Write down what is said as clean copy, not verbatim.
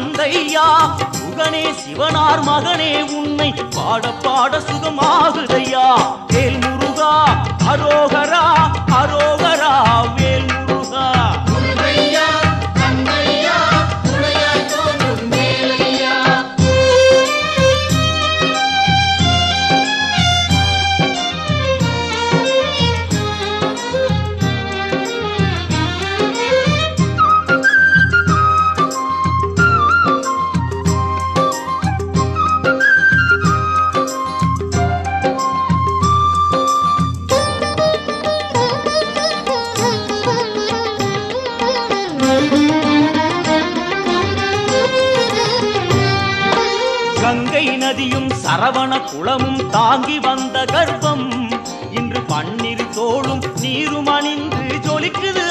தந்தையா முகனே சிவனார் மகனே உன்னை பாட பாட சுகமாகுதையா வேல் முருகா அரோகரா அரோகரா வேல் முருகா கங்கை நதியும் சரவண குளமும் தாங்கி வந்த கர்ப்பம் இன்று பன்னிரு தோளும் நீரும் அணிந்து ஜொலிக்குது